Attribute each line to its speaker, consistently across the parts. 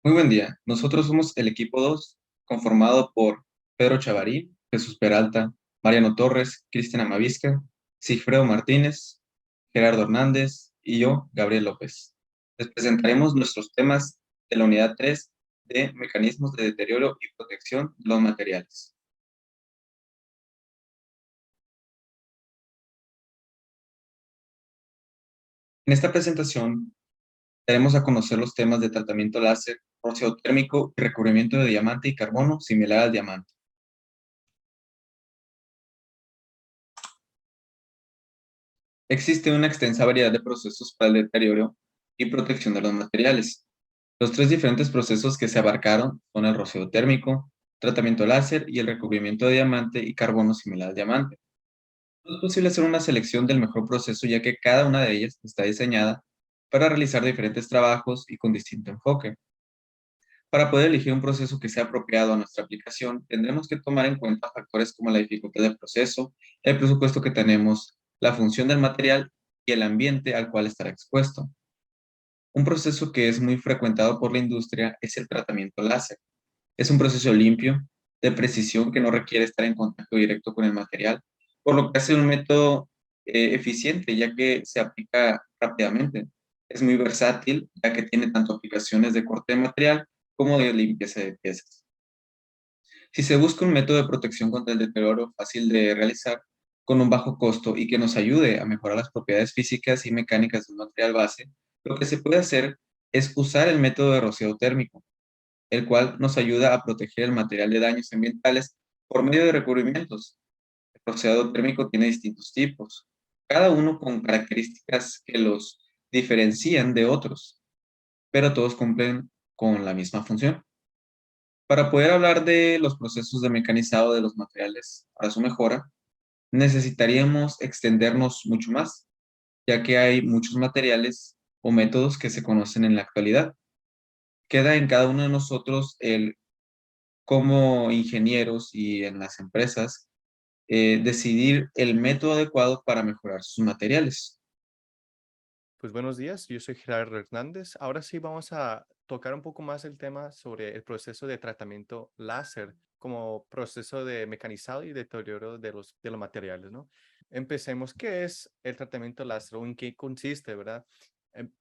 Speaker 1: Muy buen día. Nosotros somos el equipo 2, conformado por Pedro Chavarín, Jesús Peralta, Mariano Torres, Cristian Amavisca, Sigfredo Martínez, Gerardo Hernández y yo, Gabriel López. Les presentaremos nuestros temas de la unidad 3 de mecanismos de deterioro y protección de los materiales. En esta presentación daremos a conocer los temas de tratamiento láser, rocío térmico y recubrimiento de diamante y carbono similar al diamante. Existe una extensa variedad de procesos para el deterioro y protección de los materiales. Los tres diferentes procesos que se abarcaron son el rocío térmico, tratamiento láser y el recubrimiento de diamante y carbono similar al diamante. No es posible hacer una selección del mejor proceso ya que cada una de ellas está diseñada para realizar diferentes trabajos y con distinto enfoque. Para poder elegir un proceso que sea apropiado a nuestra aplicación, tendremos que tomar en cuenta factores como la dificultad del proceso, el presupuesto que tenemos, la función del material y el ambiente al cual estará expuesto. Un proceso que es muy frecuentado por la industria es el tratamiento láser. Es un proceso limpio, de precisión que no requiere estar en contacto directo con el material, por lo que hace un método eficiente ya que se aplica rápidamente. Es muy versátil ya que tiene tanto aplicaciones de corte de material como de limpieza de piezas. Si se busca un método de protección contra el deterioro fácil de realizar, con un bajo costo y que nos ayude a mejorar las propiedades físicas y mecánicas del material base, lo que se puede hacer es usar el método de rocío térmico, el cual nos ayuda a proteger el material de daños ambientales por medio de recubrimientos. El rociado térmico tiene distintos tipos, cada uno con características que los diferencian de otros, pero todos cumplen con la misma función. Para poder hablar de los procesos de mecanizado de los materiales para su mejora, necesitaríamos extendernos mucho más, ya que hay muchos materiales o métodos que se conocen en la actualidad. Queda en cada uno de nosotros el como ingenieros y en las empresas decidir el método adecuado para mejorar sus materiales.
Speaker 2: Pues buenos días, yo soy Gerardo Hernández. Ahora sí vamos a tocar un poco más el tema sobre el proceso de tratamiento láser como proceso de mecanizado y deterioro de los materiales, ¿no? Empecemos, ¿qué es el tratamiento láser o en qué consiste, verdad?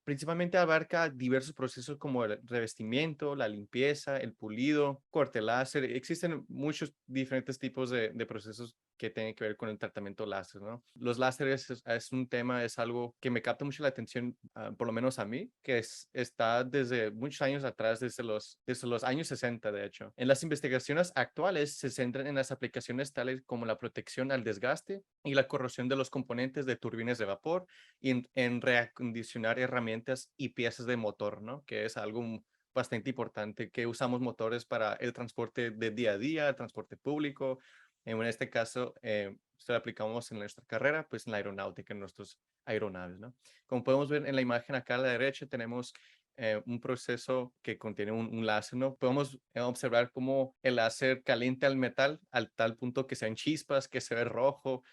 Speaker 2: Principalmente abarca diversos procesos como el revestimiento, la limpieza, el pulido, corte láser. Existen muchos diferentes tipos de procesos que tienen que ver con el tratamiento láser, ¿no? Los láseres es un tema, es algo que me capta mucho la atención, por lo menos a mí, que está desde muchos años atrás, desde los años 60, de hecho. En las investigaciones actuales se centran en las aplicaciones tales como la protección al desgaste y la corrosión de los componentes de turbinas de vapor y en reacondicionar herramientas y piezas de motor, ¿no? Que es algo bastante importante, que usamos motores para el transporte de día a día, el transporte público. En este caso, esto lo aplicamos en nuestra carrera, pues en la aeronáutica, en nuestras aeronaves, ¿no? Como podemos ver en la imagen acá a la derecha, tenemos un proceso que contiene un láser, ¿no? Podemos observar cómo el láser calienta el metal al tal punto que sean chispas, que se ve rojo,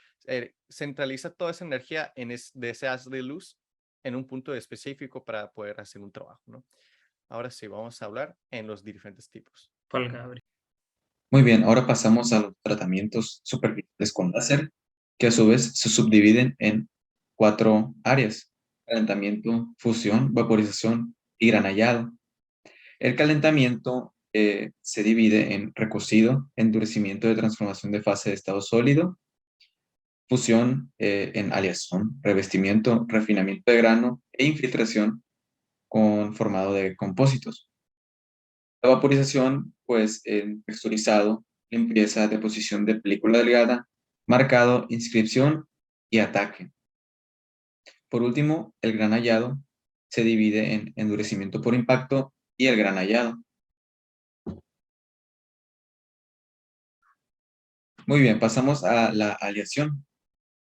Speaker 2: centraliza toda esa energía de ese haz de luz en un punto específico para poder hacer un trabajo, ¿no? Ahora sí, vamos a hablar en los diferentes tipos.
Speaker 3: ¿Cuál, Gabri?
Speaker 1: Muy bien, ahora pasamos a los tratamientos superficiales con láser, que a su vez se subdividen en cuatro áreas: calentamiento, fusión, vaporización y granallado. El calentamiento se divide en recocido, endurecimiento de transformación de fase de estado sólido, fusión en aleación, revestimiento, refinamiento de grano e infiltración con formado de compósitos. La vaporización, pues, en texturizado, limpieza, deposición de película delgada, marcado, inscripción y ataque. Por último, el granallado se divide en endurecimiento por impacto y el granallado. Muy bien, pasamos a la aleación.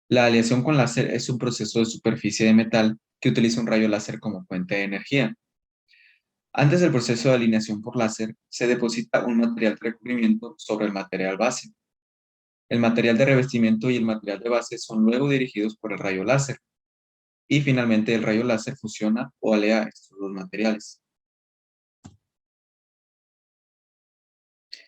Speaker 1: La aleación con láser es un proceso de superficie de metal que utiliza un rayo láser como fuente de energía. Antes del proceso de alineación por láser, se deposita un material de recubrimiento sobre el material base. El material de revestimiento y el material de base son luego dirigidos por el rayo láser. Y finalmente el rayo láser fusiona o alea estos dos materiales.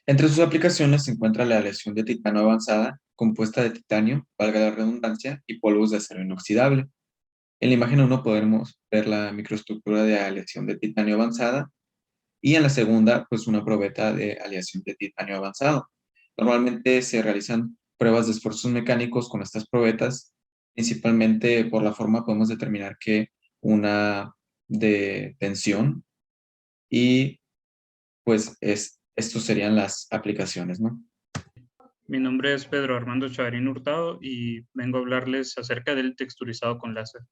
Speaker 1: Entre sus aplicaciones se encuentra la aleación de titanio avanzada, compuesta de titanio, valga la redundancia, y polvos de acero inoxidable. En la imagen 1 podemos ver la microestructura de aleación de titanio avanzada y en la segunda, pues una probeta de aleación de titanio avanzado. Normalmente se realizan pruebas de esfuerzos mecánicos con estas probetas. Principalmente por la forma podemos determinar que una de tensión y pues estos serían las aplicaciones, ¿no?
Speaker 3: Mi nombre es Pedro Armando Chavarín Hurtado y vengo a hablarles acerca del texturizado con láser.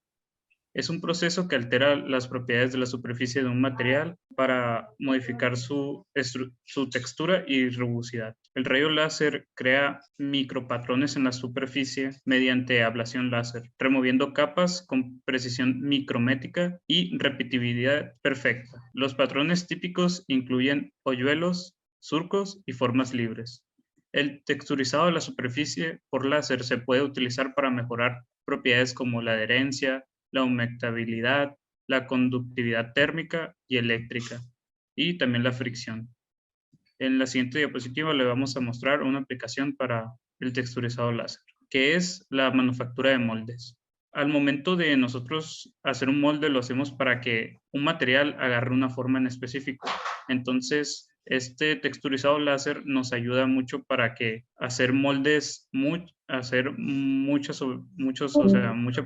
Speaker 3: Es un proceso que altera las propiedades de la superficie de un material para modificar su textura y rugosidad. El rayo láser crea micropatrones en la superficie mediante ablación láser, removiendo capas con precisión micrométrica y repetibilidad perfecta. Los patrones típicos incluyen hoyuelos, surcos y formas libres. El texturizado de la superficie por láser se puede utilizar para mejorar propiedades como la adherencia, la humectabilidad, la conductividad térmica y eléctrica, y también la fricción. En la siguiente diapositiva le vamos a mostrar una aplicación para el texturizado láser, que es la manufactura de moldes. Al momento de nosotros hacer un molde, lo hacemos para que un material agarre una forma en específico. Entonces, este texturizado láser nos ayuda mucho para que hacer moldes, hacer mucha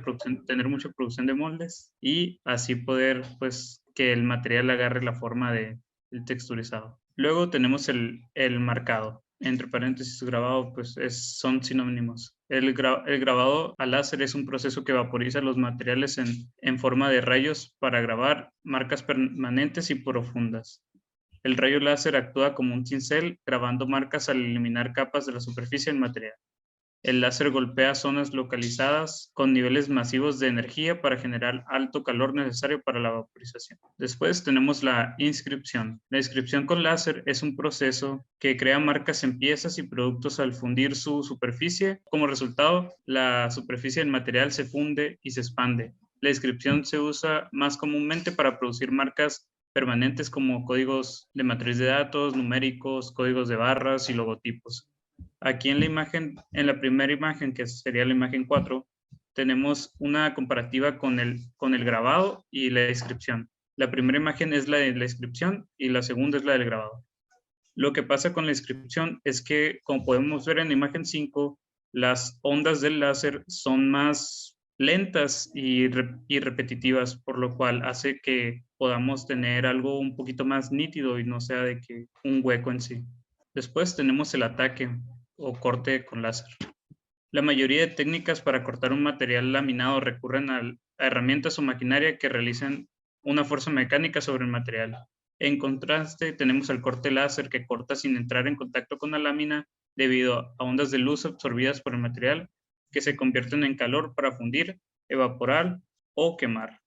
Speaker 3: producción, tener mucha producción de moldes y así poder, pues, que el material agarre la forma del texturizado. Luego tenemos el marcado, entre paréntesis grabado, pues son sinónimos. El grabado a láser es un proceso que vaporiza los materiales en forma de rayos para grabar marcas permanentes y profundas. El rayo láser actúa como un cincel, grabando marcas al eliminar capas de la superficie del material. El láser golpea zonas localizadas con niveles masivos de energía para generar alto calor necesario para la vaporización. Después tenemos la inscripción. La inscripción con láser es un proceso que crea marcas en piezas y productos al fundir su superficie. Como resultado, la superficie del material se funde y se expande. La inscripción se usa más comúnmente para producir marcas permanentes como códigos de matriz de datos, numéricos, códigos de barras y logotipos. Aquí en la imagen, en la primera imagen, que sería la imagen 4, tenemos una comparativa con el grabado y la descripción. La primera imagen es la de la descripción y la segunda es la del grabado. Lo que pasa con la descripción es que, como podemos ver en la imagen 5, las ondas del láser son más lentas y repetitivas, por lo cual hace que podamos tener algo un poquito más nítido y no sea de que un hueco en sí. Después tenemos el ataque o corte con láser. La mayoría de técnicas para cortar un material laminado recurren a herramientas o maquinaria que realicen una fuerza mecánica sobre el material. En contraste, tenemos el corte láser que corta sin entrar en contacto con la lámina debido a ondas de luz absorbidas por el material que se convierten en calor para fundir, evaporar o quemar.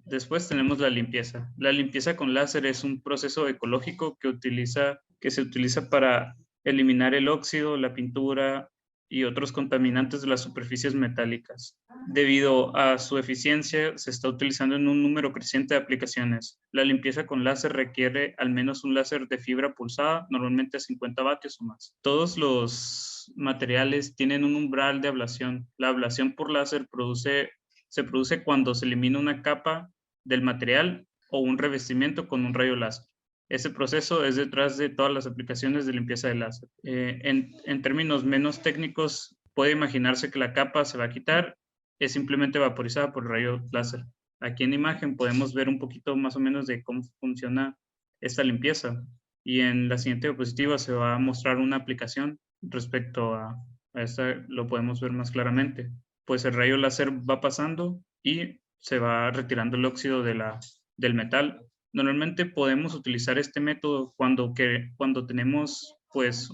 Speaker 3: Después tenemos la limpieza. La limpieza con láser es un proceso ecológico que se utiliza para eliminar el óxido, la pintura y otros contaminantes de las superficies metálicas. Debido a su eficiencia, se está utilizando en un número creciente de aplicaciones. La limpieza con láser requiere al menos un láser de fibra pulsada, normalmente a 50 vatios o más. Todos los materiales tienen un umbral de ablación. La ablación por láser se produce cuando se elimina una capa del material o un revestimiento con un rayo láser. Ese proceso es detrás de todas las aplicaciones de limpieza de láser. En términos menos técnicos, puede imaginarse que la capa se va a quitar, es simplemente vaporizada por el rayo láser. Aquí en imagen podemos ver un poquito más o menos de cómo funciona esta limpieza. Y en la siguiente diapositiva se va a mostrar una aplicación respecto a esta, lo podemos ver más claramente. Pues el rayo láser va pasando y se va retirando el óxido del metal. Normalmente podemos utilizar este método cuando tenemos pues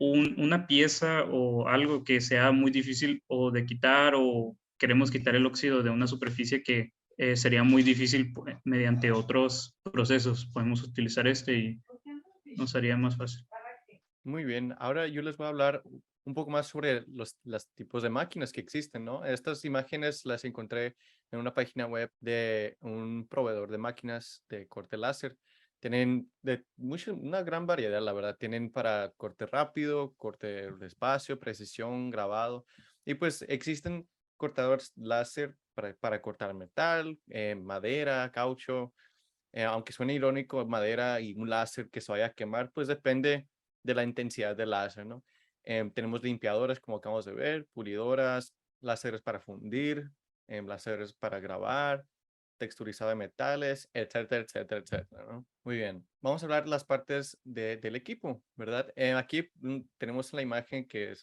Speaker 3: una pieza o algo que sea muy difícil o de quitar o queremos quitar el óxido de una superficie que sería muy difícil mediante otros procesos. Podemos utilizar este y nos haría más fácil.
Speaker 2: Muy bien, ahora yo les voy a hablar un poco más sobre los tipos de máquinas que existen, ¿no? Estas imágenes las encontré en una página web de un proveedor de máquinas de corte láser. Tienen una gran variedad, la verdad. Tienen para corte rápido, corte despacio, precisión, grabado. Y pues existen cortadores láser para cortar metal, madera, caucho. Aunque suene irónico, madera y un láser que se vaya a quemar, pues depende de la intensidad del láser, ¿no? Tenemos limpiadoras, como acabamos de ver, pulidoras, láseres para fundir, láseres para grabar, texturizado de metales, etcétera, etcétera, etcétera, ¿no? Muy bien. Vamos a hablar de las partes del equipo, ¿verdad? Aquí tenemos la imagen que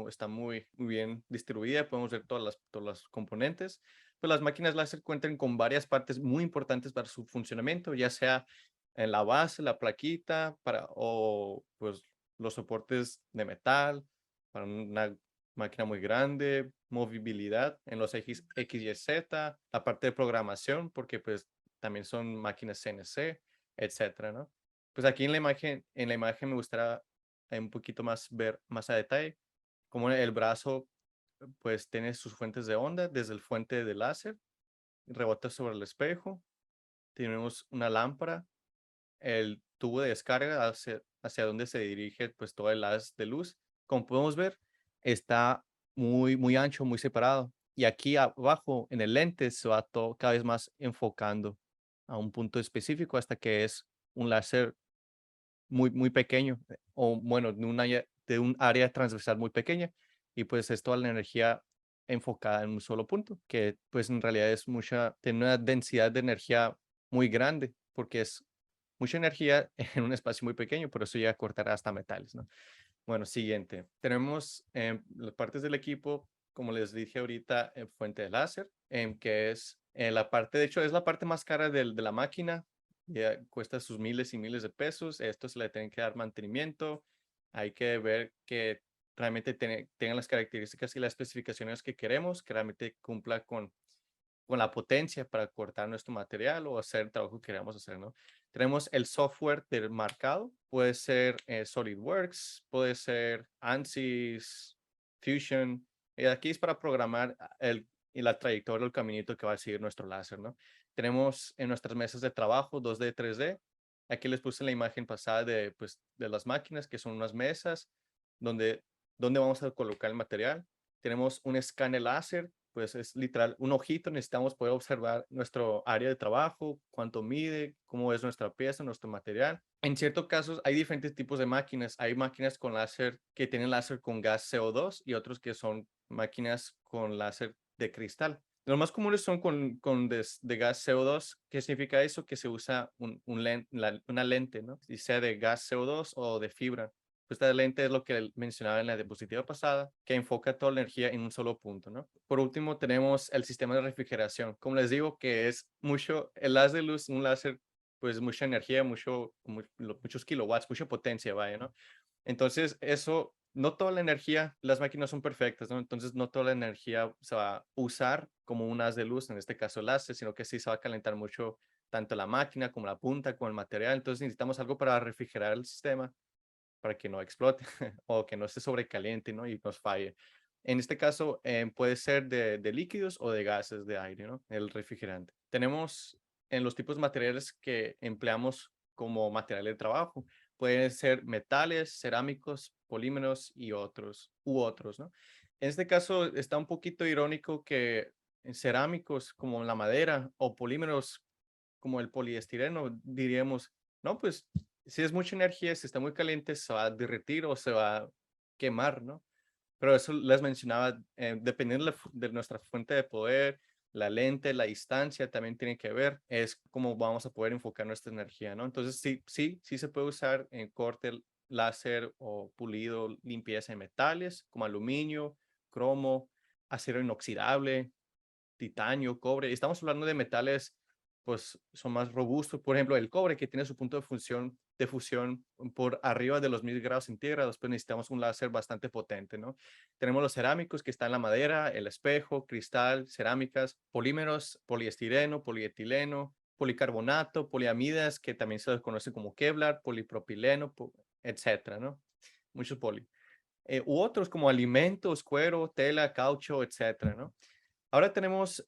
Speaker 2: está muy bien distribuida. Podemos ver todos los componentes. Pues las máquinas láser cuentan con varias partes muy importantes para su funcionamiento, ya sea en la base, la plaquita, o pues los soportes de metal, para una máquina muy grande, movilidad en los ejes X y Z, la parte de programación, porque pues también son máquinas CNC, etcétera, ¿no? Pues aquí en la imagen me gustaría un poquito más ver más a detalle cómo el brazo pues tiene sus fuentes de onda desde el fuente de láser, rebota sobre el espejo, tenemos una lámpara, el tubo de descarga hacia donde se dirige pues todo el haz de luz. Como podemos ver, está muy ancho, muy separado. Y aquí abajo en el lente se va todo cada vez más enfocando a un punto específico hasta que es un láser muy pequeño, o bueno, de un área transversal muy pequeña, y pues es toda la energía enfocada en un solo punto, que pues en realidad tiene una densidad de energía muy grande, porque es mucha energía en un espacio muy pequeño, por eso llega a cortar hasta metales, ¿no? Bueno, siguiente. Tenemos las partes del equipo, como les dije ahorita, fuente de láser, que es la parte, de hecho, es la parte más cara de la máquina. Ya cuesta sus miles y miles de pesos. Esto se le tienen que dar mantenimiento. Hay que ver que realmente tengan las características y las especificaciones que queremos, que realmente cumpla con la potencia para cortar nuestro material o hacer el trabajo que queramos hacer, ¿no? Tenemos el software del marcado, puede ser SolidWorks, puede ser ANSYS, Fusion, y aquí es para programar y la trayectoria, el caminito que va a seguir nuestro láser, ¿no? Tenemos en nuestras mesas de trabajo 2D, 3D, aquí les puse la imagen pasada pues, de las máquinas, que son unas mesas donde vamos a colocar el material. Tenemos un escáner láser, pues es literal un ojito, necesitamos poder observar nuestro área de trabajo, cuánto mide, cómo es nuestra pieza, nuestro material. En ciertos casos hay diferentes tipos de máquinas. Hay máquinas con láser que tienen láser con gas CO2 y otros que son máquinas con láser de cristal. Los más comunes son de gas CO2. ¿Qué significa eso? Que se usa una lente, ¿no? Si sea de gas CO2 o de fibra. Esta lente es lo que mencionaba en la diapositiva pasada, que enfoca toda la energía en un solo punto, ¿no? Por último, tenemos el sistema de refrigeración. Como les digo, que es el haz de luz, un láser, pues mucha energía, muchos kilowatts, mucha potencia, vaya, ¿no? Entonces, no toda la energía, las máquinas son perfectas, ¿no? Entonces, no toda la energía se va a usar como un haz de luz, en este caso el láser, sino que sí se va a calentar mucho tanto la máquina como la punta, como el material. Entonces, necesitamos algo para refrigerar el sistema para que no explote o que no se sobrecaliente, ¿no? Y nos falle. En este caso, puede ser de líquidos o de gases de aire, ¿no? El refrigerante. Tenemos en los tipos de materiales que empleamos como material de trabajo. Pueden ser metales, cerámicos, polímeros u otros, ¿no? En este caso está un poquito irónico que en cerámicos como la madera o polímeros como el poliestireno, diríamos, no, pues si es mucha energía, si está muy caliente, se va a derretir o se va a quemar, ¿no? Pero eso les mencionaba, dependiendo de nuestra fuente de poder, la lente, la distancia también tiene que ver, es cómo vamos a poder enfocar nuestra energía, ¿no? Entonces sí se puede usar en corte láser o pulido, limpieza de metales como aluminio, cromo, acero inoxidable, titanio, cobre. Estamos hablando de metales, pues son más robustos. Por ejemplo, el cobre que tiene su punto de fusión por arriba de los 1000 grados centígrados, pues necesitamos un láser bastante potente, ¿no? Tenemos los cerámicos que están en la madera, el espejo, cristal, cerámicas, polímeros, poliestireno, polietileno, policarbonato, poliamidas, que también se les conoce como Kevlar, polipropileno, etcétera, ¿no? Muchos poli. U otros como alimentos, cuero, tela, caucho, etcétera, ¿no? Ahora tenemos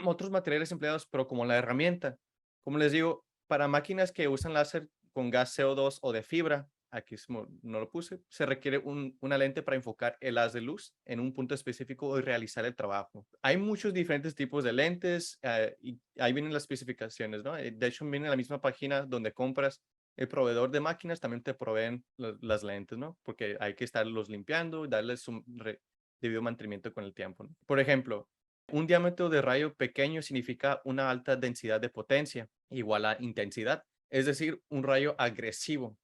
Speaker 2: otros materiales empleados, pero como la herramienta. Como les digo, Para máquinas que usan láser con gas CO2 o de fibra, aquí no lo puse, se requiere una lente para enfocar el haz de luz en un punto específico y realizar el trabajo. Hay muchos diferentes tipos de lentes y ahí vienen las especificaciones, ¿no? De hecho, viene en la misma página donde compras. El proveedor de máquinas también te proveen las lentes, ¿no? Porque hay que estarlos limpiando y darles un debido mantenimiento con el tiempo, ¿no? Por ejemplo, un diámetro de rayo pequeño significa una alta densidad de potencia igual a intensidad, es decir, un rayo agresivo.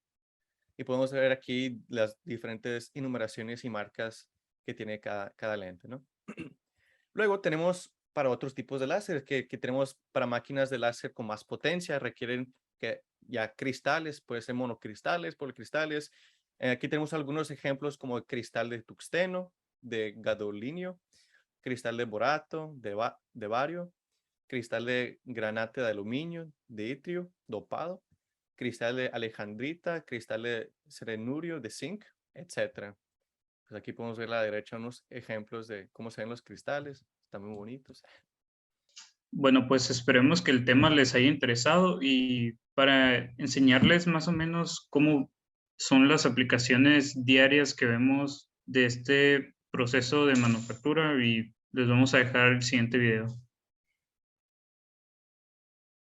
Speaker 2: Y podemos ver aquí las diferentes enumeraciones y marcas que tiene cada lente, ¿no? Luego tenemos para otros tipos de láser que tenemos para máquinas de láser con más potencia, requieren que ya cristales, puede ser monocristales, policristales. Aquí tenemos algunos ejemplos como el cristal de tuxteno, de gadolinio, cristal de borato, de bario, cristal de granate de aluminio, de itrio, dopado, cristal de alejandrita, cristal de serenurio, de zinc, etc. Pues aquí podemos ver a la derecha unos ejemplos de cómo se ven los cristales. Están muy bonitos.
Speaker 3: Bueno, pues esperemos que el tema les haya interesado y para enseñarles más o menos cómo son las aplicaciones diarias que vemos de este proceso de manufactura y les vamos a dejar el siguiente video.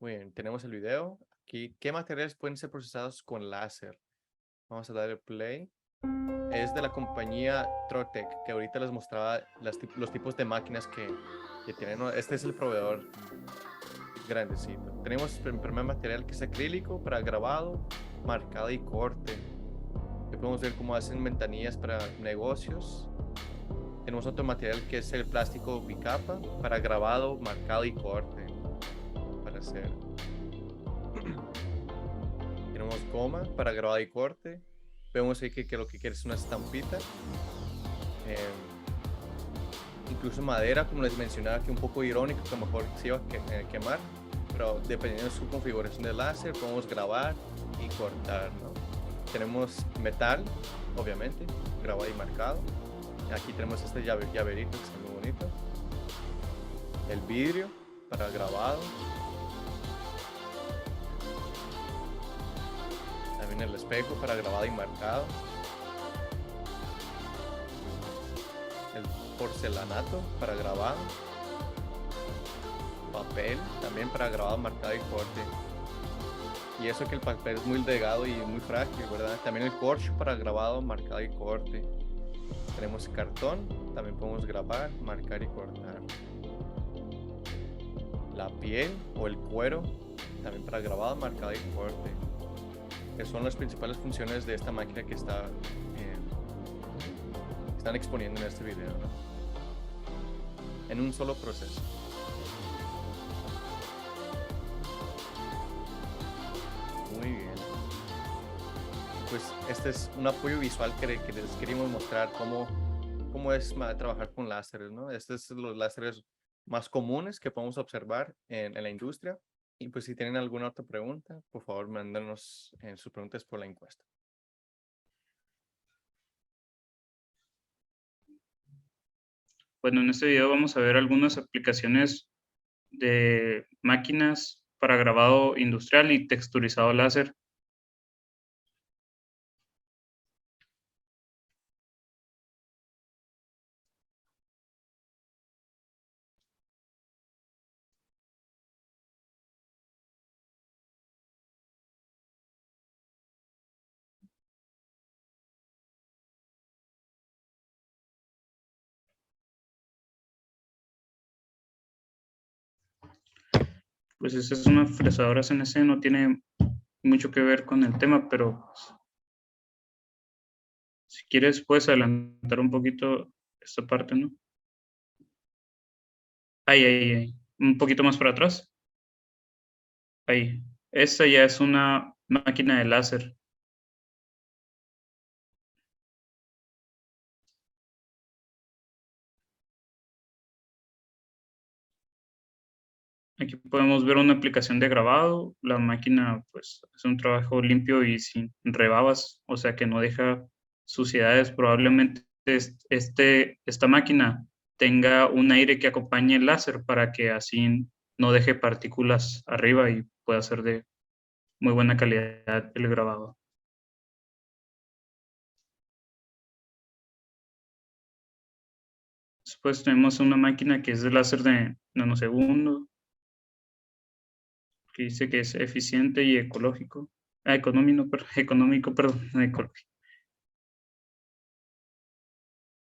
Speaker 2: Muy bien, tenemos el video. Aquí, ¿qué materiales pueden ser procesados con láser? Vamos a darle play. Es de la compañía Trotec, que ahorita les mostraba los tipos de máquinas que tienen, ¿no? Este es el proveedor grandecito. Tenemos el primer material que es acrílico para grabado, marcado y corte. Aquí podemos ver cómo hacen ventanillas para negocios. Tenemos otro material que es el plástico bicapa para grabado, marcado y corte. Para hacer. Tenemos goma para grabado y corte. Vemos ahí que lo que quiere es una estampita. Incluso madera, como les mencionaba, que un poco irónico, que a lo mejor se iba a quemar, pero dependiendo de su configuración de láser, podemos grabar y cortar, ¿no? Tenemos metal, obviamente, grabado y marcado. Aquí tenemos este llaverito que está muy bonito. El vidrio para grabado. También el espejo para grabado y marcado. El porcelanato para grabado. Papel también para grabado, marcado y corte. Y eso que el papel es muy delgado y muy frágil, ¿verdad? También el corcho para grabado, marcado y corte. Tenemos cartón, también podemos grabar, marcar y cortar. La piel o el cuero, también para grabado, marcado y corte. Que son las principales funciones de esta máquina que están exponiendo en este video, ¿no? En un solo proceso. Muy bien. Pues este es un apoyo visual que les queríamos mostrar cómo es trabajar con láseres, ¿no? Estos son los láseres más comunes que podemos observar en la industria. Y pues si tienen alguna otra pregunta, por favor, mándanos sus preguntas por la encuesta.
Speaker 3: Bueno, en este video vamos a ver algunas aplicaciones de máquinas para grabado industrial y texturizado láser. Pues esta es una fresadora CNC, no tiene mucho que ver con el tema, pero pues, si quieres puedes adelantar un poquito esta parte, ¿no? Ahí, un poquito más para atrás. Ahí, esta ya es una máquina de láser. Aquí podemos ver una aplicación de grabado. La máquina pues hace un trabajo limpio y sin rebabas, o sea que no deja suciedades. Probablemente esta máquina tenga un aire que acompañe el láser para que así no deje partículas arriba y pueda ser de muy buena calidad el grabado. Después tenemos una máquina que es de láser de nanosegundo, que dice que es eficiente y ecológico. Económico, perdón, no ecológico.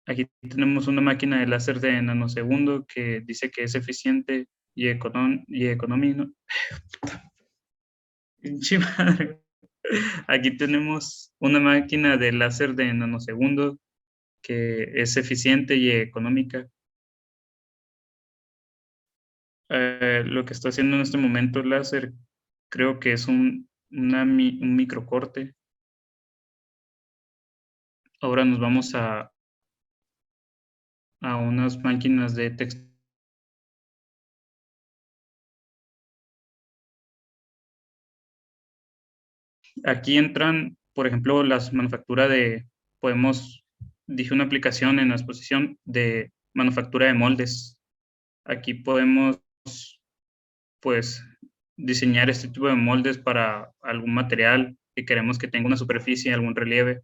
Speaker 3: Aquí tenemos una máquina de láser de nanosegundo que dice que es eficiente y económico. Pinche madre. Aquí tenemos una máquina de láser de nanosegundo que es eficiente y económica. Lo que está haciendo en este momento el láser creo que es un microcorte. Ahora nos vamos a unas máquinas de texto. Aquí entran, por ejemplo, las manufacturas dije una aplicación en la exposición de manufactura de moldes. Aquí podemos, pues, diseñar este tipo de moldes para algún material que queremos que tenga una superficie, algún relieve.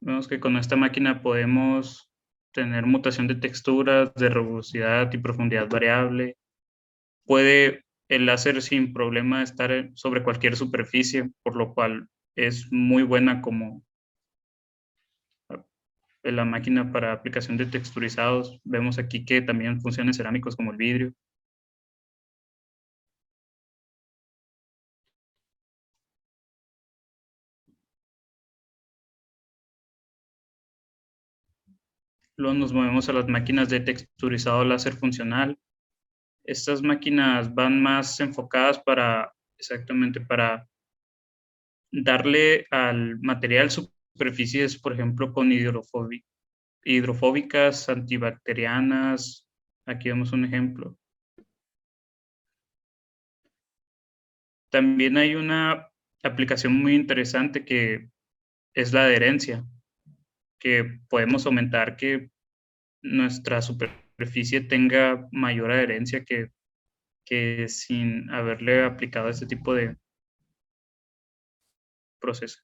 Speaker 3: Vemos que con esta máquina podemos tener mutación de texturas, de rugosidad y profundidad variable. Puede el láser sin problema estar sobre cualquier superficie, por lo cual es muy buena como la máquina para aplicación de texturizados. Vemos aquí que también funciona en cerámicos como el vidrio. Luego nos movemos a las máquinas de texturizado láser funcional. Estas máquinas van más enfocadas exactamente para darle al material superficies, por ejemplo, con hidrofóbicas, antibacterianas. Aquí vemos un ejemplo. También hay una aplicación muy interesante que es la adherencia, que podemos aumentar que nuestra superficie tenga mayor adherencia que sin haberle aplicado este tipo de proceso.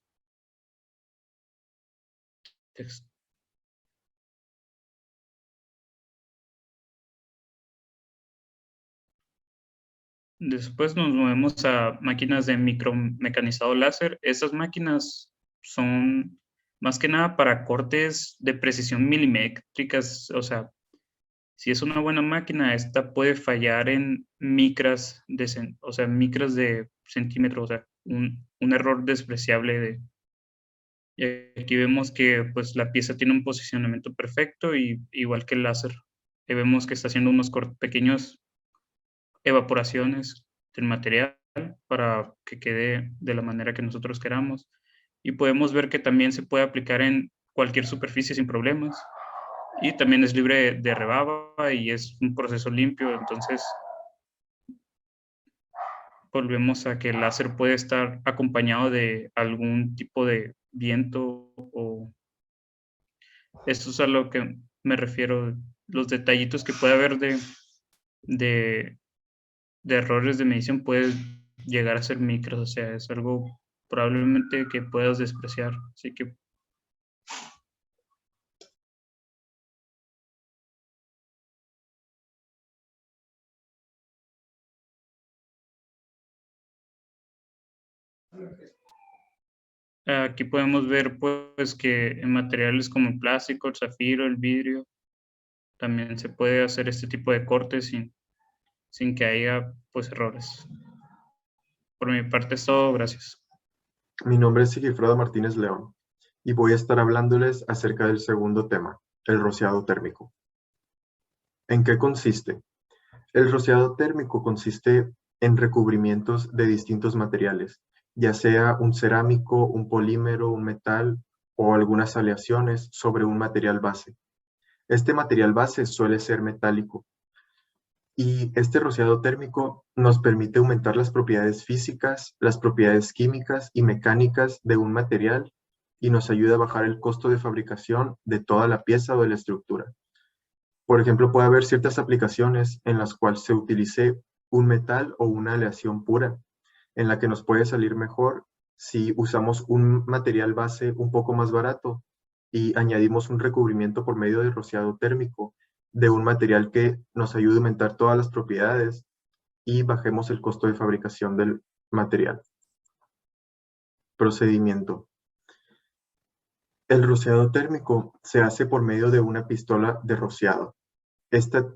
Speaker 3: Después nos movemos a máquinas de micromecanizado láser. Estas máquinas son más que nada para cortes de precisión milimétricas. O sea, si es una buena máquina, esta puede fallar en micras de centímetros, o sea, un error despreciable. Y aquí vemos que pues, la pieza tiene un posicionamiento perfecto, y igual que el láser. Vemos que está haciendo unos pequeños evaporaciones del material para que quede de la manera que nosotros queramos. Y podemos ver que también se puede aplicar en cualquier superficie sin problemas. Y también es libre de rebaba y es un proceso limpio. Entonces, volvemos a que el láser puede estar acompañado de algún tipo de viento o... Esto es a lo que me refiero, los detallitos que puede haber de errores de medición puede llegar a ser micros, o sea, es algo probablemente que puedas despreciar. Así que aquí podemos ver pues que en materiales como el plástico, el zafiro, el vidrio, también se puede hacer este tipo de cortes sin que haya pues errores. Por mi parte es todo, gracias.
Speaker 4: Mi nombre es Sigifredo Martínez León y voy a estar hablándoles acerca del segundo tema, el rociado térmico. ¿En qué consiste? El rociado térmico consiste en recubrimientos de distintos materiales, ya sea un cerámico, un polímero, un metal o algunas aleaciones sobre un material base. Este material base suele ser metálico Y este rociado térmico nos permite aumentar las propiedades físicas, las propiedades químicas y mecánicas de un material y nos ayuda a bajar el costo de fabricación de toda la pieza o de la estructura. Por ejemplo, puede haber ciertas aplicaciones en las cuales se utilice un metal o una aleación pura, en la que nos puede salir mejor si usamos un material base un poco más barato y añadimos un recubrimiento por medio de rociado térmico de un material que nos ayude a aumentar todas las propiedades y bajemos el costo de fabricación del material. Procedimiento. El rociado térmico se hace por medio de una pistola de rociado. Esta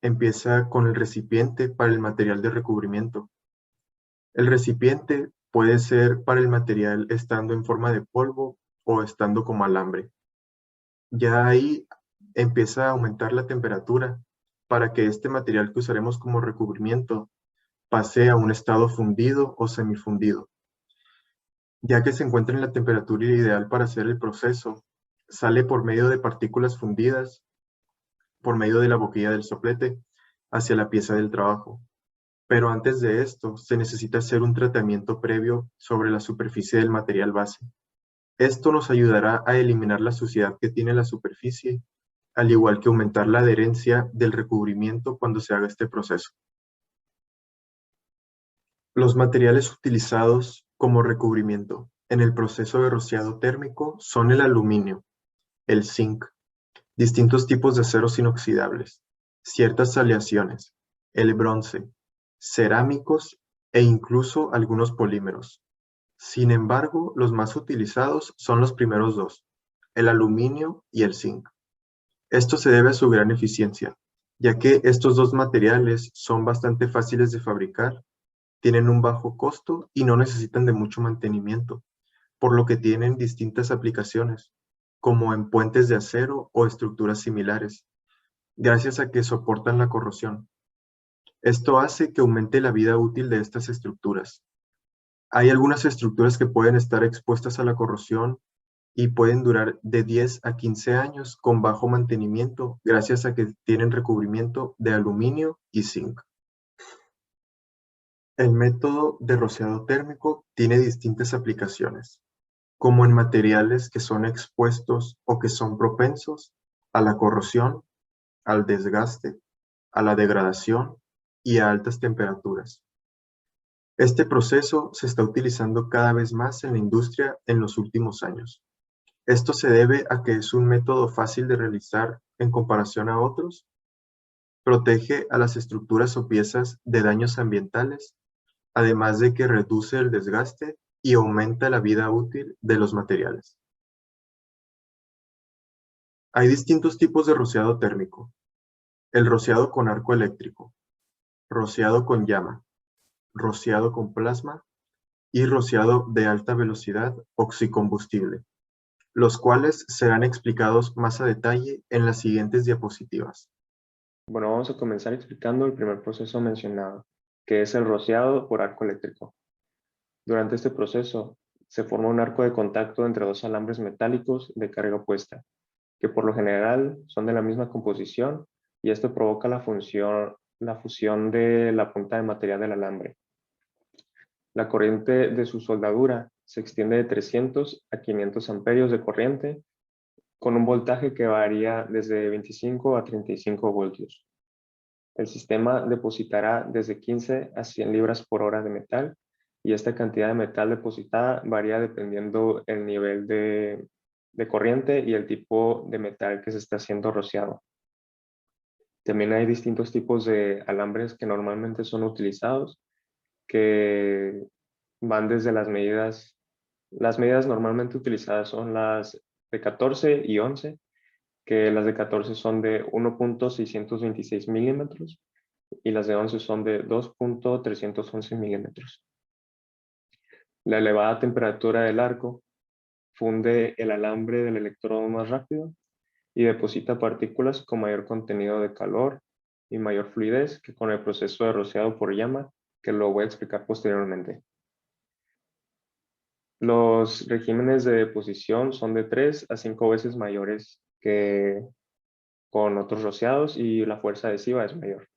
Speaker 4: empieza con el recipiente para el material de recubrimiento. El recipiente puede ser para el material estando en forma de polvo o estando como alambre. Ya ahí empieza a aumentar la temperatura para que este material que usaremos como recubrimiento pase a un estado fundido o semifundido. Ya que se encuentra en la temperatura ideal para hacer el proceso, sale por medio de partículas fundidas, por medio de la boquilla del soplete, hacia la pieza del trabajo. Pero antes de esto, se necesita hacer un tratamiento previo sobre la superficie del material base. Esto nos ayudará a eliminar la suciedad que tiene la superficie, al igual que aumentar la adherencia del recubrimiento cuando se haga este proceso. Los materiales utilizados como recubrimiento en el proceso de rociado térmico son el aluminio, el zinc, distintos tipos de aceros inoxidables, ciertas aleaciones, el bronce, cerámicos e incluso algunos polímeros. Sin embargo, los más utilizados son los primeros dos, el aluminio y el zinc. Esto se debe a su gran eficiencia, ya que estos dos materiales son bastante fáciles de fabricar, tienen un bajo costo y no necesitan de mucho mantenimiento, por lo que tienen distintas aplicaciones, como en puentes de acero o estructuras similares, gracias a que soportan la corrosión. Esto hace que aumente la vida útil de estas estructuras. Hay algunas estructuras que pueden estar expuestas a la corrosión y pueden durar de 10 a 15 años con bajo mantenimiento gracias a que tienen recubrimiento de aluminio y zinc. El método de rociado térmico tiene distintas aplicaciones, como en materiales que son expuestos o que son propensos a la corrosión, al desgaste, a la degradación y a altas temperaturas. Este proceso se está utilizando cada vez más en la industria en los últimos años. Esto se debe a que es un método fácil de realizar en comparación a otros, protege a las estructuras o piezas de daños ambientales, además de que reduce el desgaste y aumenta la vida útil de los materiales. Hay distintos tipos de rociado térmico. El rociado con arco eléctrico, rociado con llama, rociado con plasma y rociado de alta velocidad oxicombustible, los cuales serán explicados más a detalle en las siguientes diapositivas.
Speaker 5: Bueno, vamos a comenzar explicando el primer proceso mencionado, que es el rociado por arco eléctrico. Durante este proceso, se forma un arco de contacto entre dos alambres metálicos de carga opuesta, que por lo general son de la misma composición, y esto provoca la fusión de la punta de material del alambre. La corriente de su soldadura se extiende de 300 a 500 amperios de corriente, con un voltaje que varía desde 25 a 35 voltios. El sistema depositará desde 15 a 100 libras por hora de metal, y esta cantidad de metal depositada varía dependiendo el nivel de corriente y el tipo de metal que se está haciendo rociado. También hay distintos tipos de alambres que normalmente son utilizados, que van desde las medidas normalmente utilizadas son las de 14 y 11, que las de 14 son de 1.626 milímetros y las de 11 son de 2.311 milímetros. La elevada temperatura del arco funde el alambre del electrodo más rápido y deposita partículas con mayor contenido de calor y mayor fluidez que con el proceso de rociado por llama, que lo voy a explicar posteriormente. Los regímenes de deposición son de 3 a 5 veces mayores que con otros rociados y la fuerza adhesiva es mayor.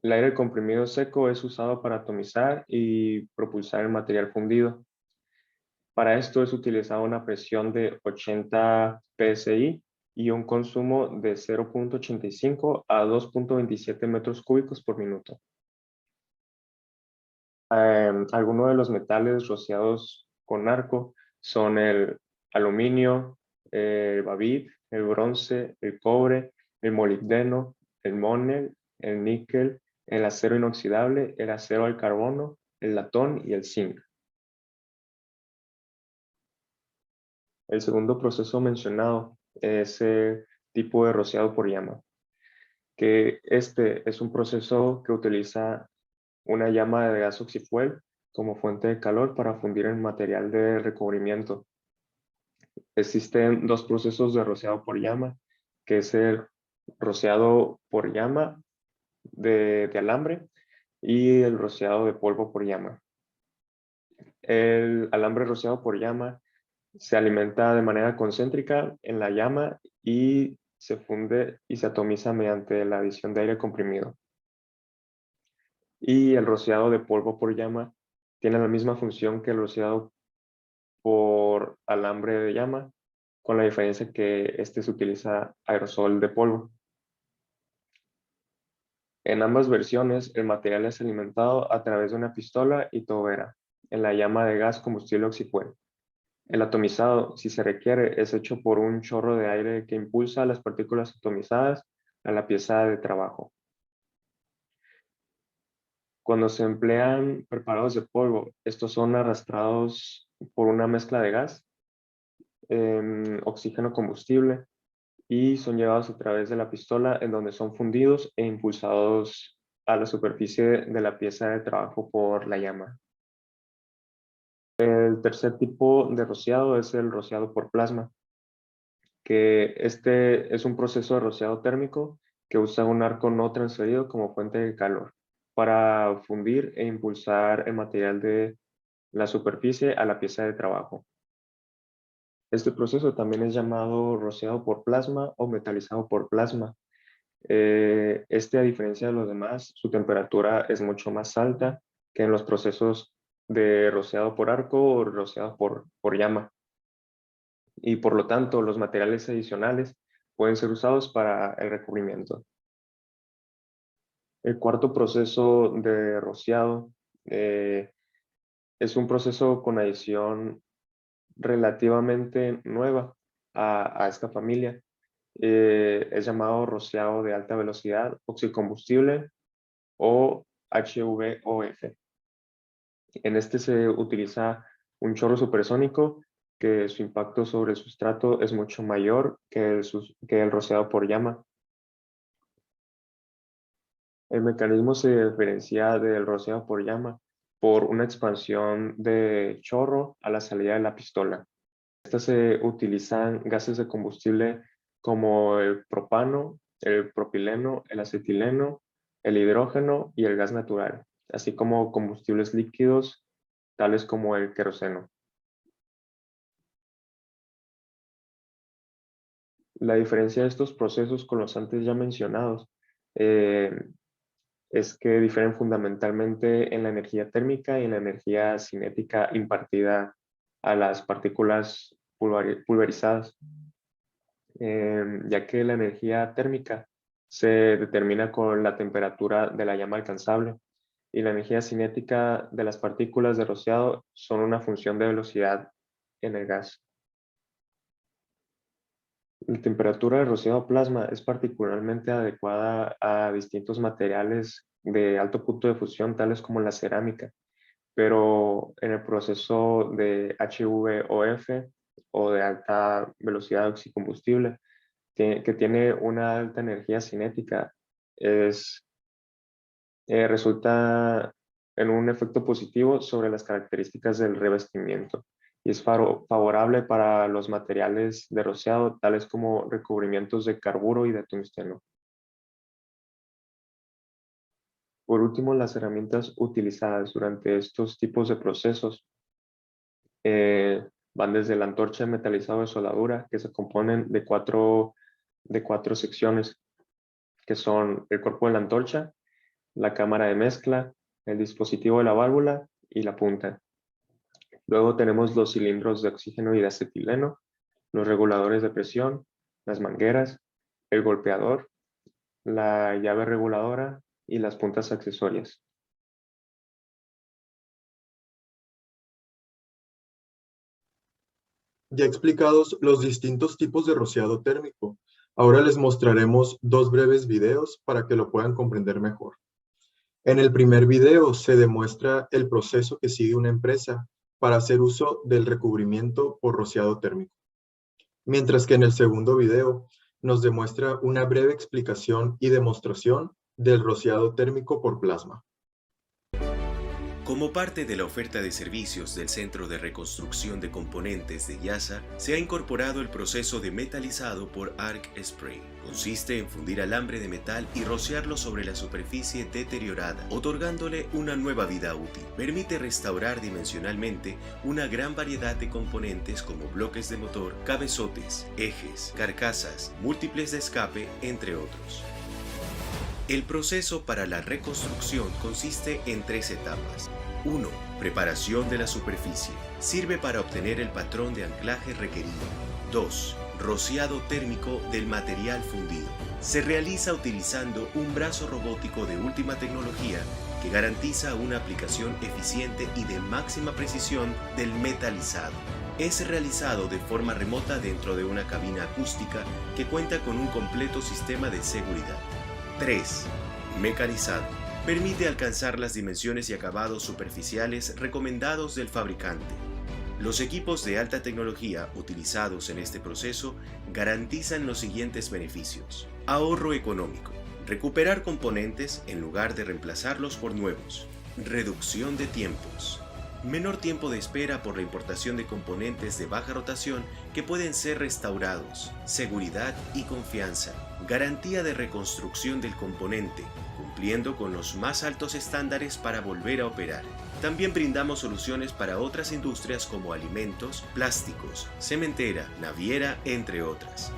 Speaker 5: El aire comprimido seco es usado para atomizar y propulsar el material fundido. Para esto es utilizada una presión de 80 psi y un consumo de 0.85 a 2.27 metros cúbicos por minuto. Algunos de los metales rociados con arco son el aluminio, el bavid, el bronce, el cobre, el molibdeno, el mónel, el níquel, el acero inoxidable, el acero al carbono, el latón y el zinc. El segundo proceso mencionado es el tipo de rociado por llama, que este es un proceso que utiliza una llama de gas oxifuel como fuente de calor para fundir el material de recubrimiento. Existen dos procesos de rociado por llama, que es el rociado por llama de alambre y el rociado de polvo por llama. El alambre rociado por llama se alimenta de manera concéntrica en la llama y se funde y se atomiza mediante la adición de aire comprimido. Y el rociado de polvo por llama tiene la misma función que el rociado por alambre de llama, con la diferencia que este se utiliza aerosol de polvo. En ambas versiones, el material es alimentado a través de una pistola y tobera en la llama de gas combustible oxifuel. El atomizado, si se requiere, es hecho por un chorro de aire que impulsa las partículas atomizadas a la pieza de trabajo. Cuando se emplean preparados de polvo, estos son arrastrados por una mezcla de gas, oxígeno combustible, y son llevados a través de la pistola en donde son fundidos e impulsados a la superficie de la pieza de trabajo por la llama. El tercer tipo de rociado es el rociado por plasma, que este es un proceso de rociado térmico que usa un arco no transferido como fuente de calor para fundir e impulsar el material de la superficie a la pieza de trabajo. Este proceso también es llamado rociado por plasma o metalizado por plasma. A diferencia de los demás, su temperatura es mucho más alta que en los procesos de rociado por arco o rociado por llama. Y por lo tanto, los materiales adicionales pueden ser usados para el recubrimiento. El cuarto proceso de rociado es un proceso con adición relativamente nueva a esta familia. Es llamado rociado de alta velocidad oxicombustible o HVOF. En este se utiliza un chorro supersónico que su impacto sobre el sustrato es mucho mayor que el rociado por llama. El mecanismo se diferencia del rociado por llama por una expansión de chorro a la salida de la pistola. Estas se utilizan gases de combustible como el propano, el propileno, el acetileno, el hidrógeno y el gas natural, así como combustibles líquidos tales como el queroseno. La diferencia de estos procesos con los antes ya mencionados es que difieren fundamentalmente en la energía térmica y en la energía cinética impartida a las partículas pulverizadas, ya que la energía térmica se determina con la temperatura de la llama alcanzable y la energía cinética de las partículas de rociado son una función de velocidad en el gas. La temperatura de rociado plasma es particularmente adecuada a distintos materiales de alto punto de fusión, tales como la cerámica, pero en el proceso de HVOF o de alta velocidad oxicombustible, que tiene una alta energía cinética, resulta en un efecto positivo sobre las características del revestimiento y es favorable para los materiales de rociado, tales como recubrimientos de carburo y de tungsteno. Por último, las herramientas utilizadas durante estos tipos de procesos van desde la antorcha metalizado de soldadura, que se componen de cuatro secciones, que son el cuerpo de la antorcha, la cámara de mezcla, el dispositivo de la válvula y la punta. Luego tenemos los cilindros de oxígeno y de acetileno, los reguladores de presión, las mangueras, el golpeador, la llave reguladora y las puntas accesorias.
Speaker 4: Ya explicados los distintos tipos de rociado térmico, ahora les mostraremos dos breves videos para que lo puedan comprender mejor. En el primer video se demuestra el proceso que sigue una empresa para hacer uso del recubrimiento por rociado térmico, mientras que en el segundo video nos demuestra una breve explicación y demostración del rociado térmico por plasma.
Speaker 6: Como parte de la oferta de servicios del Centro de Reconstrucción de Componentes de YASA, se ha incorporado el proceso de metalizado por Arc Spray. Consiste en fundir alambre de metal y rociarlo sobre la superficie deteriorada, otorgándole una nueva vida útil. Permite restaurar dimensionalmente una gran variedad de componentes como bloques de motor, cabezotes, ejes, carcasas, múltiples de escape, entre otros. El proceso para la reconstrucción consiste en 3 etapas. 1. Preparación de la superficie. Sirve para obtener el patrón de anclaje requerido. 2. Rociado térmico del material fundido. Se realiza utilizando un brazo robótico de última tecnología que garantiza una aplicación eficiente y de máxima precisión del metalizado. Es realizado de forma remota dentro de una cabina acústica que cuenta con un completo sistema de seguridad. 3. Mecanizado. Permite alcanzar las dimensiones y acabados superficiales recomendados del fabricante. Los equipos de alta tecnología utilizados en este proceso garantizan los siguientes beneficios. Ahorro económico. Recuperar componentes en lugar de reemplazarlos por nuevos. Reducción de tiempos. Menor tiempo de espera por la importación de componentes de baja rotación que pueden ser restaurados. Seguridad y confianza. Garantía de reconstrucción del componente, cumpliendo con los más altos estándares para volver a operar. También brindamos soluciones para otras industrias como alimentos, plásticos, cementera, naviera, entre otras.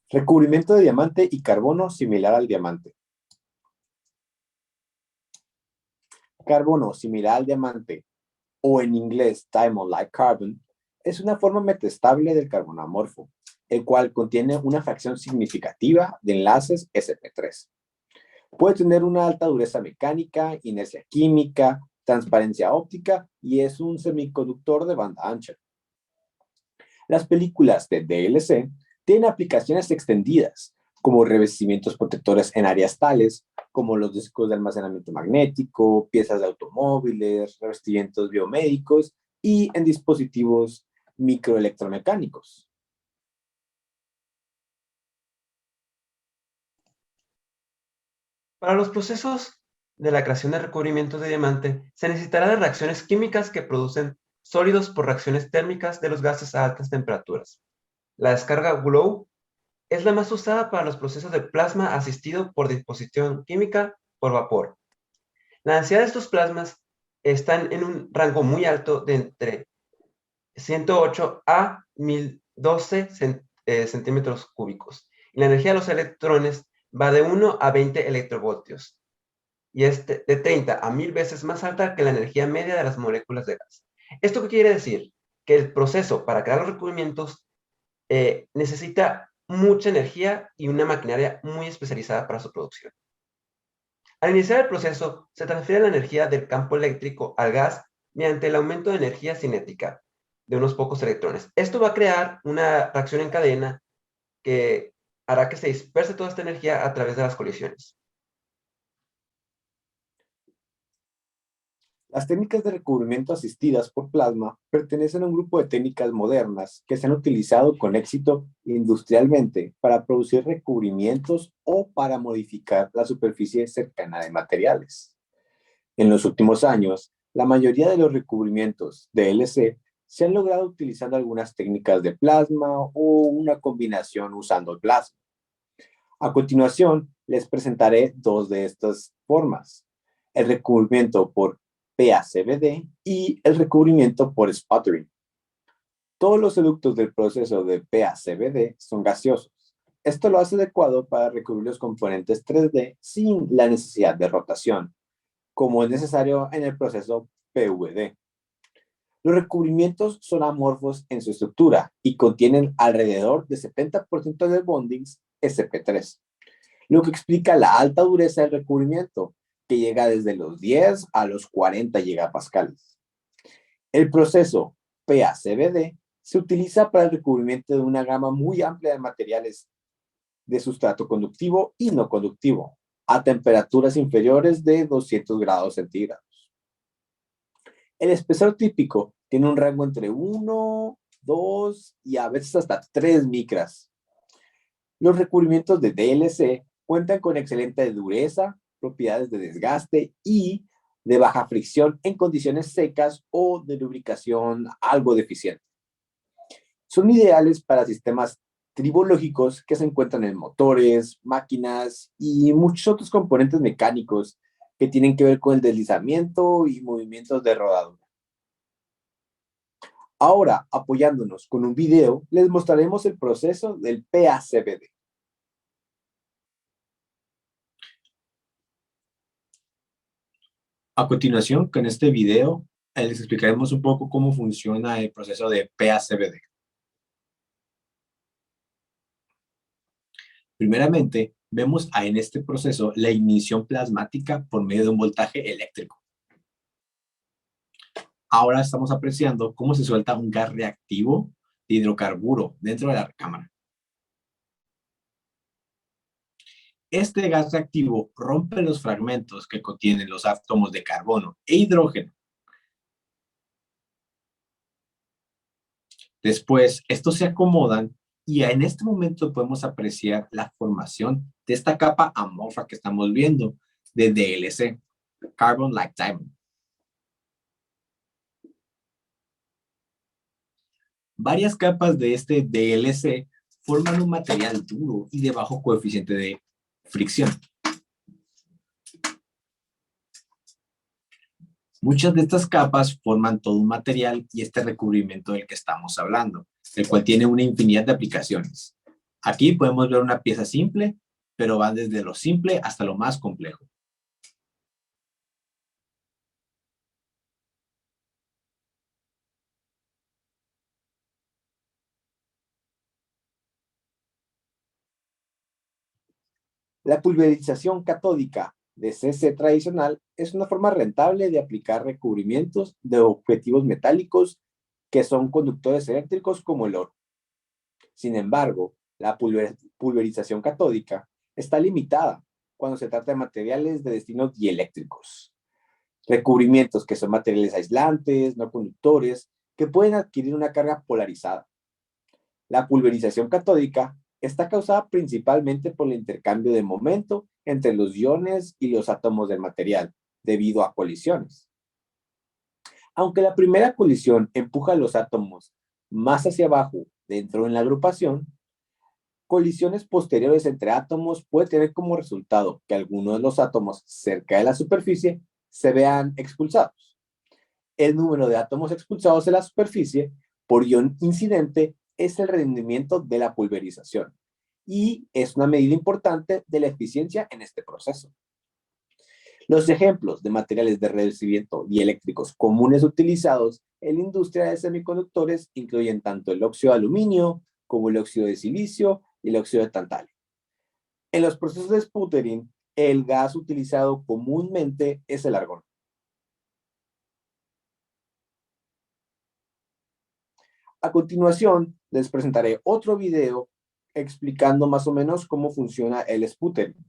Speaker 7: Recubrimiento de diamante y carbono similar al diamante. Carbono similar al diamante, o en inglés diamond like carbon, es una forma metastable del carbono amorfo, el cual contiene una fracción significativa de enlaces sp3. Puede tener una alta dureza mecánica, inercia química, transparencia óptica y es un semiconductor de banda ancha. Las películas de DLC Tiene aplicaciones extendidas, como revestimientos protectores en áreas tales como los discos de almacenamiento magnético, piezas de automóviles, revestimientos biomédicos y en dispositivos microelectromecánicos.
Speaker 8: Para los procesos de la creación de recubrimientos de diamante, se necesitará de reacciones químicas que producen sólidos por reacciones térmicas de los gases a altas temperaturas. La descarga Glow es la más usada para los procesos de plasma asistido por disposición química por vapor. La densidad de estos plasmas están en un rango muy alto de entre 108 a 1012 centímetros cúbicos. Y la energía de los electrones va de 1 a 20 electrovoltios. Y es de 30 a 1000 veces más alta que la energía media de las moléculas de gas. ¿Esto qué quiere decir? Que el proceso para crear los recubrimientos necesita mucha energía y una maquinaria muy especializada para su producción. Al iniciar el proceso, se transfiere la energía del campo eléctrico al gas mediante el aumento de energía cinética de unos pocos electrones. Esto va a crear una reacción en cadena que hará que se disperse toda esta energía a través de las colisiones.
Speaker 7: Las técnicas de recubrimiento asistidas por plasma pertenecen a un grupo de técnicas modernas que se han utilizado con éxito industrialmente para producir recubrimientos o para modificar la superficie cercana de materiales. En los últimos años, la mayoría de los recubrimientos DLC se han logrado utilizando algunas técnicas de plasma o una combinación usando el plasma. A continuación, les presentaré dos de estas formas: el recubrimiento por PACVD y el recubrimiento por sputtering. Todos los productos del proceso de PACVD son gaseosos. Esto lo hace adecuado para recubrir los componentes 3D sin la necesidad de rotación, como es necesario en el proceso PVD. Los recubrimientos son amorfos en su estructura y contienen alrededor de 70% de bondings sp3, lo que explica la alta dureza del recubrimiento, que llega desde los 10 a los 40 gigapascales. El proceso PACVD se utiliza para el recubrimiento de una gama muy amplia de materiales de sustrato conductivo y no conductivo, a temperaturas inferiores de 200 grados centígrados. El espesor típico tiene un rango entre 1, 2 y a veces hasta 3 micras. Los recubrimientos de DLC cuentan con excelente dureza, propiedades de desgaste y de baja fricción en condiciones secas o de lubricación algo deficiente. Son ideales para sistemas tribológicos que se encuentran en motores, máquinas y muchos otros componentes mecánicos que tienen que ver con el deslizamiento y movimientos de rodadura. Ahora, apoyándonos con un video, les mostraremos el proceso del PACVD. A continuación, con este video, les explicaremos un poco cómo funciona el proceso de PACVD. Primeramente, vemos en este proceso la ignición plasmática por medio de un voltaje eléctrico. Ahora estamos apreciando cómo se suelta un gas reactivo de hidrocarburo dentro de la recámara. Este gas reactivo rompe los fragmentos que contienen los átomos de carbono e hidrógeno. Después, estos se acomodan y en este momento podemos apreciar la formación de esta capa amorfa que estamos viendo de DLC, Carbon Like Diamond. Varias capas de este DLC forman un material duro y de bajo coeficiente de fricción. Muchas de estas capas forman todo un material y este recubrimiento del que estamos hablando, el cual tiene una infinidad de aplicaciones. Aquí podemos ver una pieza simple, pero van desde lo simple hasta lo más complejo. La pulverización catódica de CC tradicional es una forma rentable de aplicar recubrimientos de objetivos metálicos que son conductores eléctricos como el oro. Sin embargo, La pulverización catódica está limitada cuando se trata de materiales de destino dieléctricos. Recubrimientos que son materiales aislantes, no conductores, que pueden adquirir una carga polarizada. La pulverización catódica está causada principalmente por el intercambio de momento entre los iones y los átomos del material, debido a colisiones. Aunque la primera colisión empuja a los átomos más hacia abajo dentro de la agrupación, colisiones posteriores entre átomos puede tener como resultado que algunos de los átomos cerca de la superficie se vean expulsados. El número de átomos expulsados de la superficie por ion incidente es el rendimiento de la pulverización y es una medida importante de la eficiencia en este proceso. Los ejemplos de materiales de revestimiento dieléctricos comunes utilizados en la industria de semiconductores incluyen tanto el óxido de aluminio como el óxido de silicio y el óxido de tantalio. En los procesos de sputtering, el gas utilizado comúnmente es el argón. A continuación, les presentaré otro video explicando más o menos cómo funciona el sputtering.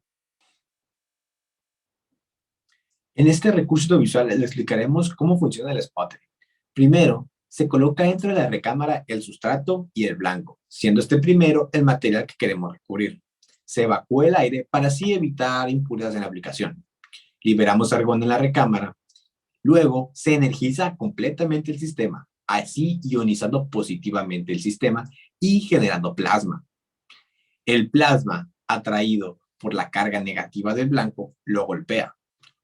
Speaker 7: En este recurso visual les explicaremos cómo funciona el sputtering. Primero, se coloca dentro de la recámara el sustrato y el blanco, siendo este primero el material que queremos recubrir. Se evacúa el aire para así evitar impurezas en la aplicación. Liberamos argón en la recámara. Luego, se energiza completamente el sistema, así ionizando positivamente el sistema y generando plasma. El plasma, atraído por la carga negativa del blanco, lo golpea,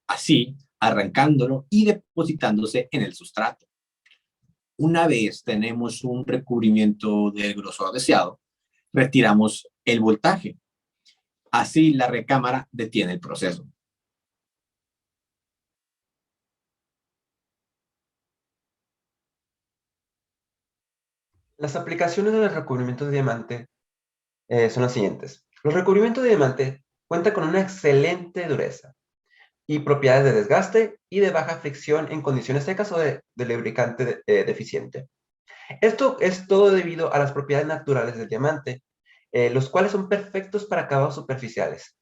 Speaker 7: así arrancándolo y depositándose en el sustrato. Una vez tenemos un recubrimiento del grosor deseado, retiramos el voltaje. Así la recámara detiene el proceso.
Speaker 8: Las aplicaciones del recubrimiento de diamante son las siguientes. Los recubrimientos de diamante cuentan con una excelente dureza y propiedades de desgaste y de baja fricción en condiciones secas o de lubricante deficiente. Esto es todo debido a las propiedades naturales del diamante, los cuales son perfectos para acabados superficiales.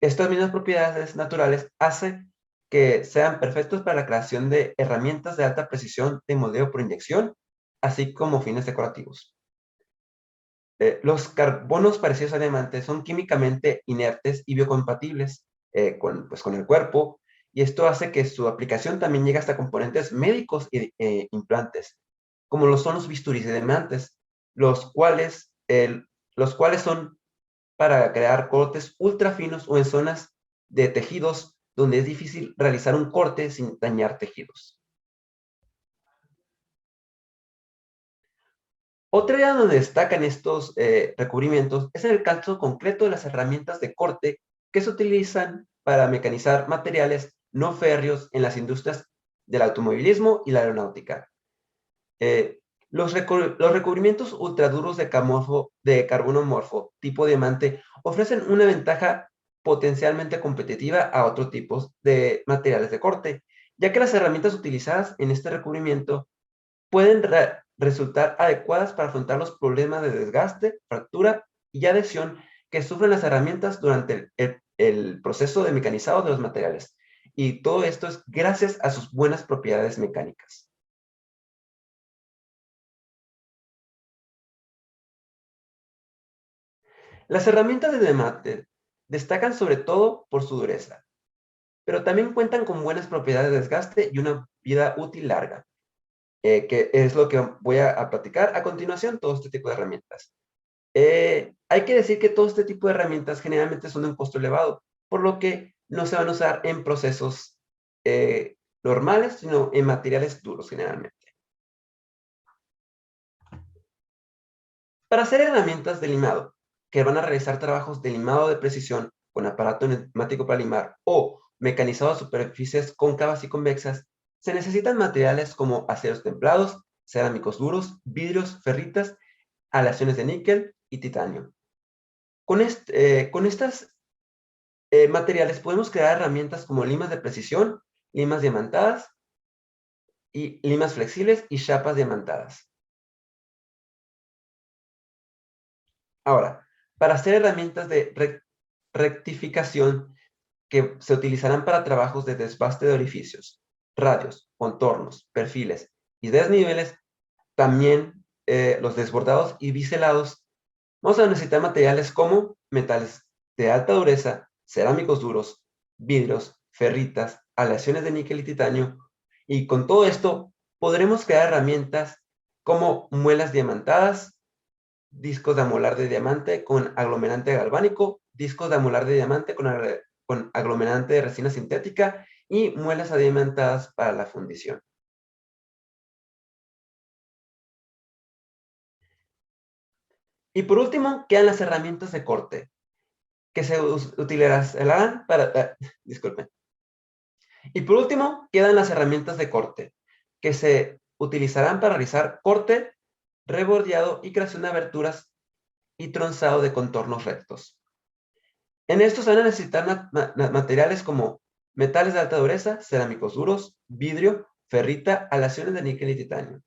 Speaker 8: Estas mismas propiedades naturales hacen que sean perfectos para la creación de herramientas de alta precisión de moldeo por inyección, así como fines decorativos. Los carbonos parecidos al diamante son químicamente inertes y biocompatibles con el cuerpo, y esto hace que su aplicación también llegue hasta componentes médicos e implantes, como lo son los bisturís de diamantes, los cuales son para crear cortes ultra finos o en zonas de tejidos donde es difícil realizar un corte sin dañar tejidos. Otra área donde destacan estos recubrimientos es en el caso concreto de las herramientas de corte que se utilizan para mecanizar materiales no férreos en las industrias del automovilismo y la aeronáutica. Los recubrimientos ultraduros de carbono amorfo tipo diamante ofrecen una ventaja potencialmente competitiva a otros tipos de materiales de corte, ya que las herramientas utilizadas en este recubrimiento pueden resultar adecuadas para afrontar los problemas de desgaste, fractura y adhesión que sufren las herramientas durante el proceso de mecanizado de los materiales. Y todo esto es gracias a sus buenas propiedades mecánicas. Las herramientas de diamante destacan sobre todo por su dureza, pero también cuentan con buenas propiedades de desgaste y una vida útil larga, que es lo que voy a platicar a continuación, todo este tipo de herramientas. Hay que decir que todo este tipo de herramientas generalmente son de un costo elevado, por lo que no se van a usar en procesos normales, sino en materiales duros generalmente. Para hacer herramientas de limado, que van a realizar trabajos de limado de precisión con aparato neumático para limar o mecanizado a superficies cóncavas y convexas, se necesitan materiales como aceros templados, cerámicos duros, vidrios, ferritas, aleaciones de níquel y titanio. Con estos materiales podemos crear herramientas como limas de precisión, limas diamantadas, y limas flexibles y chapas diamantadas. Ahora, para hacer herramientas de rectificación que se utilizarán para trabajos de desbaste de orificios, radios, contornos, perfiles y desniveles. También los desbordados y biselados. Vamos a necesitar materiales como metales de alta dureza, cerámicos duros, vidrios, ferritas, aleaciones de níquel y titanio. Y con todo esto podremos crear herramientas como muelas diamantadas, discos de amolar de diamante con aglomerante galvánico, discos de amolar de diamante con aglomerante de resina sintética y muelas adiamantadas para la fundición. Y por último, quedan las herramientas de corte, que se utilizarán para... disculpen. Y por último, quedan las herramientas de corte, que se utilizarán para realizar corte, rebordeado y creación de aberturas y tronzado de contornos rectos. En estos van a necesitar materiales como metales de alta dureza, cerámicos duros, vidrio, ferrita, aleaciones de níquel y titanio.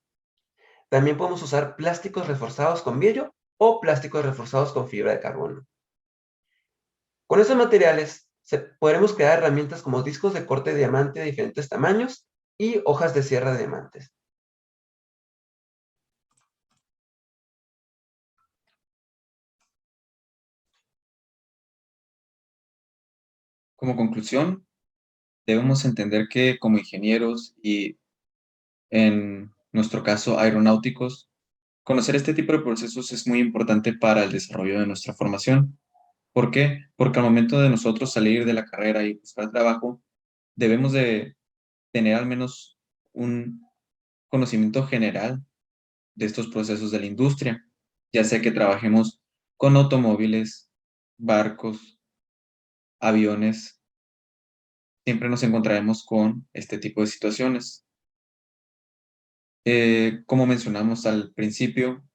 Speaker 8: También podemos usar plásticos reforzados con vidrio o plásticos reforzados con fibra de carbono. Con estos materiales podremos crear herramientas como discos de corte de diamante de diferentes tamaños y hojas de sierra de diamantes.
Speaker 1: Como conclusión, debemos entender que como ingenieros y en nuestro caso aeronáuticos, conocer este tipo de procesos es muy importante para el desarrollo de nuestra formación. ¿Por qué? Porque al momento de nosotros salir de la carrera y buscar trabajo, debemos de tener al menos un conocimiento general de estos procesos de la industria, ya sea que trabajemos con automóviles, barcos, aviones, siempre nos encontraremos con este tipo de situaciones. Como mencionamos al principio,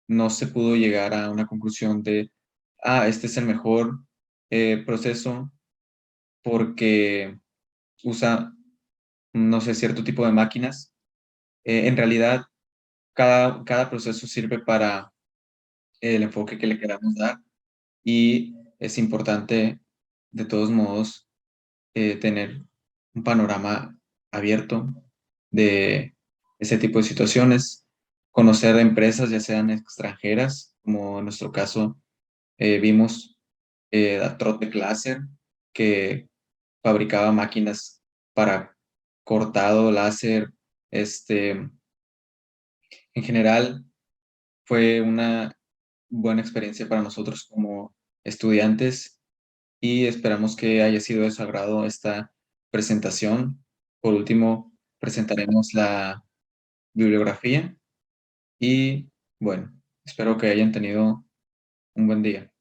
Speaker 1: no se pudo llegar a una conclusión de, este es el mejor proceso porque usa, no sé, cierto tipo de máquinas. En realidad, cada proceso sirve para el enfoque que le queramos dar y es importante, de todos modos, tener un panorama abierto de ese tipo de situaciones, conocer empresas, ya sean extranjeras, como en nuestro caso vimos a Trotec Laser, que fabricaba máquinas para cortado láser. En general, fue una buena experiencia para nosotros como estudiantes y esperamos que haya sido de su agrado esta presentación. Por último, presentaremos la bibliografía y bueno, espero que hayan tenido un buen día.